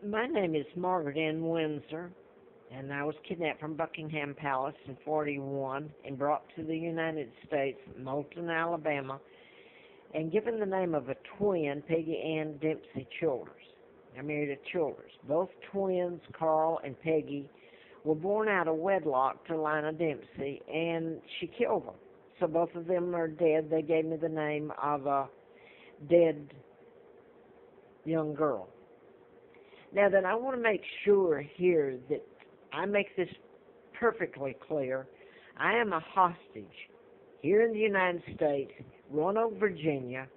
My name is Margaret Ann Windsor, and I was kidnapped from Buckingham Palace in 41 and brought to the United States, Moulton, Alabama, and given the name of a twin, Peggy Ann Dempsey Childers. I married a Childers. Both twins, Carl and Peggy, were born out of wedlock to Lina Dempsey, and she killed them. So both of them are dead. They gave me the name of a dead young girl. Now that I want to make sure here that I make this perfectly clear, I am a hostage here in the United States, Roanoke, Virginia,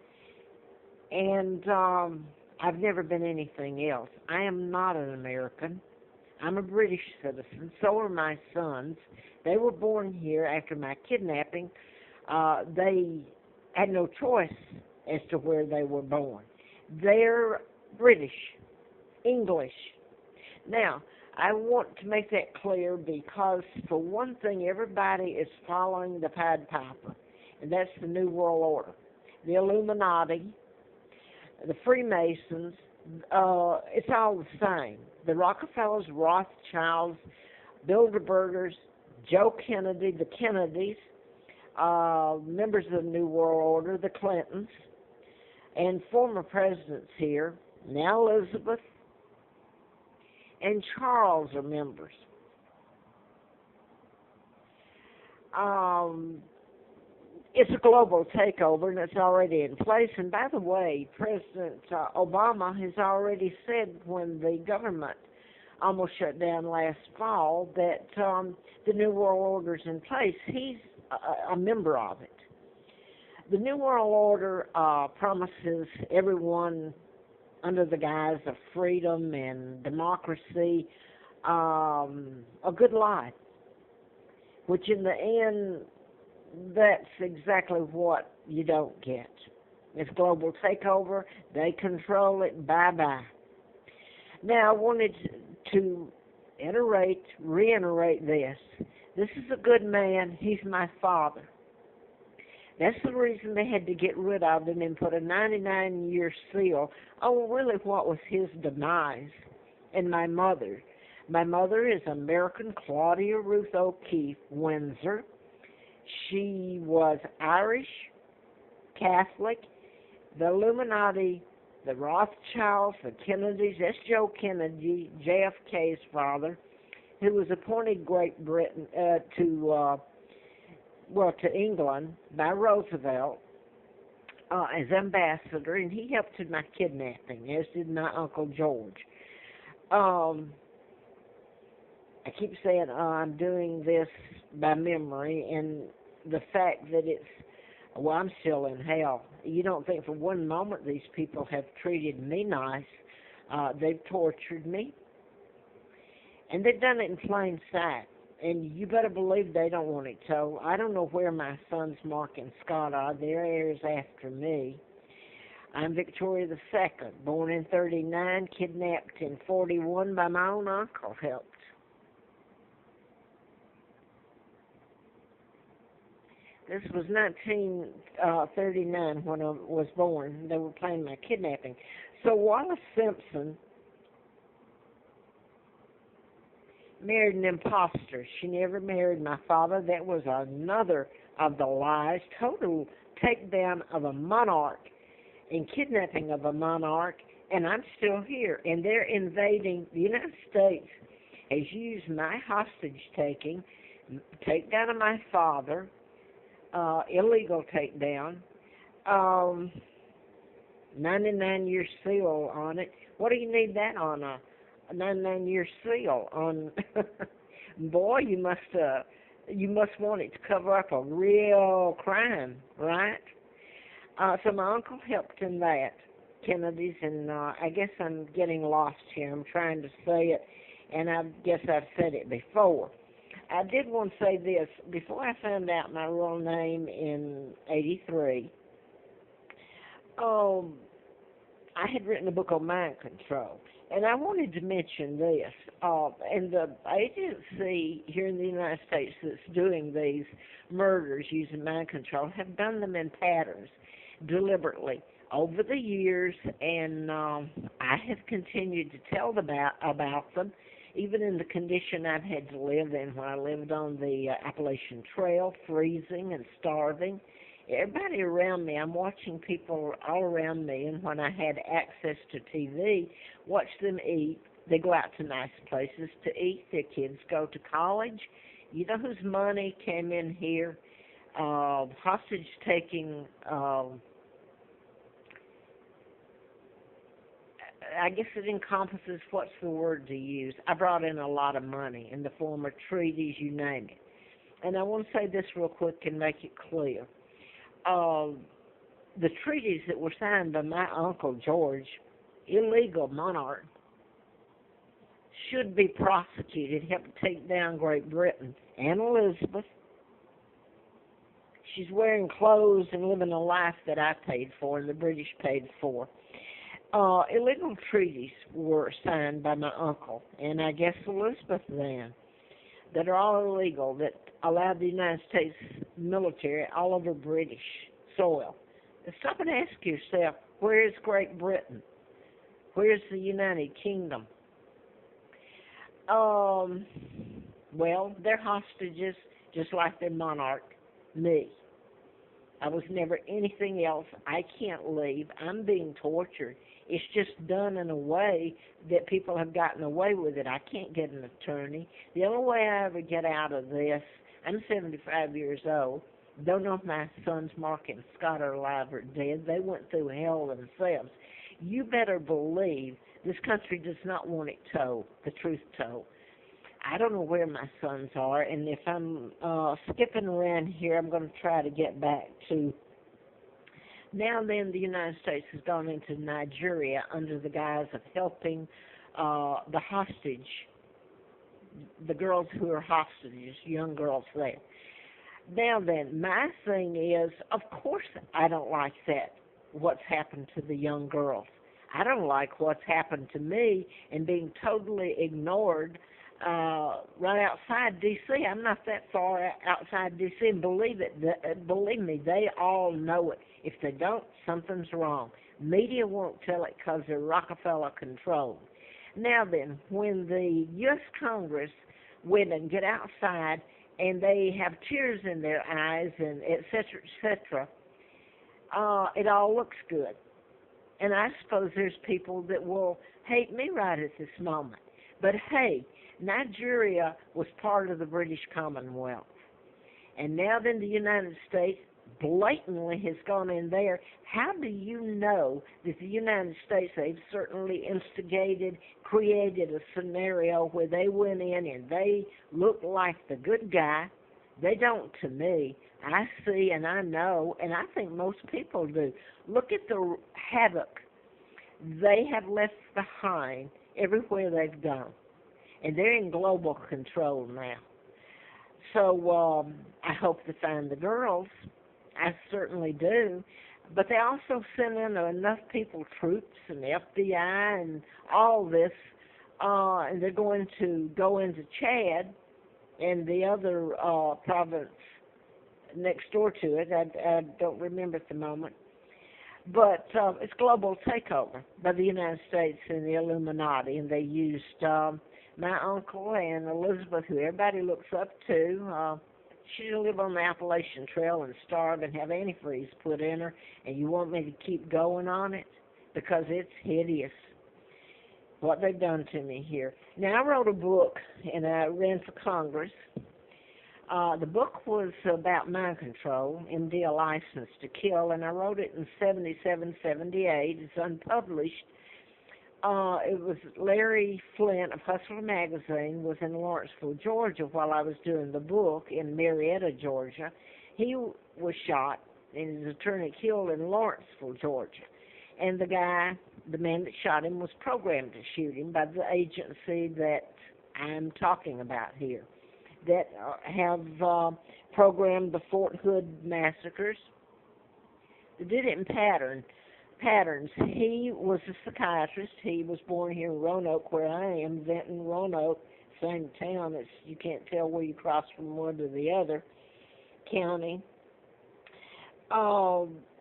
and I've never been anything else. I am not an American. I'm a British citizen. So are my sons. They were born here after my kidnapping. They had no choice as to where they were born. They're British, English. Now, I want to make that clear because, for one thing, everybody is following the Pied Piper, and that's the New World Order. The Illuminati, the Freemasons, it's all the same. The Rockefellers, Rothschilds, Bilderbergers, Joe Kennedy, the Kennedys, members of the New World Order, the Clintons, and former presidents here, now Elizabeth and Charles are members. It's a global takeover, and it's already in place. And by the way, President Obama has already said when the government almost shut down last fall that the New World Order's in place. He's a member of it. The New World Order promises everyone, under the guise of freedom and democracy, a good life, which in the end, that's exactly what you don't get. It's global takeover. They control it. Bye-bye. Now, I wanted to reiterate this. This is a good man. He's my father. That's the reason they had to get rid of him and put a 99-year seal on really what was his demise. And my mother. My mother is American Claudia Ruth O'Keefe Windsor. She was Irish, Catholic, the Illuminati, the Rothschilds, the Kennedys. That's Joe Kennedy, JFK's father, who was appointed Great Britain to England by Roosevelt as ambassador, and he helped in my kidnapping, as did my Uncle George. I keep saying I'm doing this by memory, and the fact that I'm still in hell. You don't think for one moment these people have treated me nice. They've tortured me, and they've done it in plain sight. And you better believe they don't want it told. I don't know where my sons Mark and Scott are. They're heirs after me. I'm Victoria II, born in 39, kidnapped in 41 by my own uncle, helped. This was 1939 when I was born. They were planning my kidnapping. So Wallace Simpson married an imposter. She never married my father. That was another of the lies. Total takedown of a monarch and kidnapping of a monarch, and I'm still here. And they're invading. The United States has used my hostage takedown of my father, illegal takedown, 99-year seal on it. What do you need that on a 99-year seal on? Boy, you must want it to cover up a real crime, right? So my uncle helped in that, Kennedy's, and I guess I'm getting lost here. I'm trying to say it, and I guess I've said it before. I did want to say this. Before I found out my real name in 83, I had written a book on mind control. And I wanted to mention this. And the agency here in the United States that's doing these murders using mind control have done them in patterns, deliberately. over the years, and I have continued to tell about them, even in the condition I've had to live in when I lived on the Appalachian Trail, freezing and starving. Everybody around me, I'm watching people all around me, and when I had access to TV, watch them eat. They go out to nice places to eat. Their kids go to college. You know whose money came in here? Hostage taking. I guess it encompasses, what's the word to use? I brought in a lot of money in the form of treaties, you name it. And I want to say this real quick and make it clear. The treaties that were signed by my Uncle George, illegal monarch, should be prosecuted, help take down Great Britain and Elizabeth. She's wearing clothes and living a life that I paid for and the British paid for. Illegal treaties were signed by my uncle, and I guess Elizabeth then, that are all illegal, that allowed the United States military all over British soil. And stop and ask yourself, where is Great Britain? Where's the United Kingdom? Well, they're hostages, just like their monarch, me. I was never anything else. I can't leave. I'm being tortured. It's just done in a way that people have gotten away with it. I can't get an attorney. The only way I ever get out of this, I'm 75 years old. Don't know if my sons Mark and Scott are alive or dead. They went through hell themselves. You better believe this country does not want it told, the truth told. I don't know where my sons are, and if I'm skipping around here, I'm going to try to get back to. Now then, the United States has gone into Nigeria under the guise of helping the hostage, the girls who are hostages, young girls there. Now then, my thing is, of course I don't like that, what's happened to the young girls. I don't like what's happened to me and being totally ignored right outside D.C. I'm not that far outside D.C. and believe me, they all know it. If they don't, something's wrong. Media won't tell it because they're Rockefeller controlled. Now then, when the U.S. Congress women get outside and they have tears in their eyes and et cetera, it all looks good. And I suppose there's people that will hate me right at this moment. But hey, Nigeria was part of the British Commonwealth. And now then the United States blatantly has gone in there. How do you know that the United States, they've certainly instigated, created a scenario where they went in and they look like the good guy? They don't to me. I see and I know, and I think most people do. Look at the havoc they have left behind everywhere they've gone. And they're in global control now. So I hope to find the girls. I certainly do. But they also send in enough people, troops and FBI and all this, and they're going to go into Chad and the other province next door to it. I don't remember at the moment. But it's global takeover by the United States and the Illuminati, and they used my uncle and Elizabeth, who everybody looks up to. She live on the Appalachian Trail and starve and have antifreeze put in her, and you want me to keep going on it? Because it's hideous what they've done to me here. Now, I wrote a book, and I ran for Congress. The book was about mind control, MD, A License to Kill, and I wrote it in 77, 78. It's unpublished. It was Larry Flint of Hustler Magazine was in Lawrenceville, Georgia while I was doing the book in Marietta, Georgia. He was shot and his attorney killed in Lawrenceville, Georgia. And the man that shot him was programmed to shoot him by the agency that I'm talking about here, that have programmed the Fort Hood massacres. They did it in patterns. He was a psychiatrist. He was born here in Roanoke, where I am, Benton, Roanoke, same town. You can't tell where you cross from one to the other county.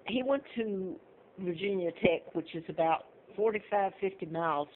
He went to Virginia Tech, which is about 45, 50 miles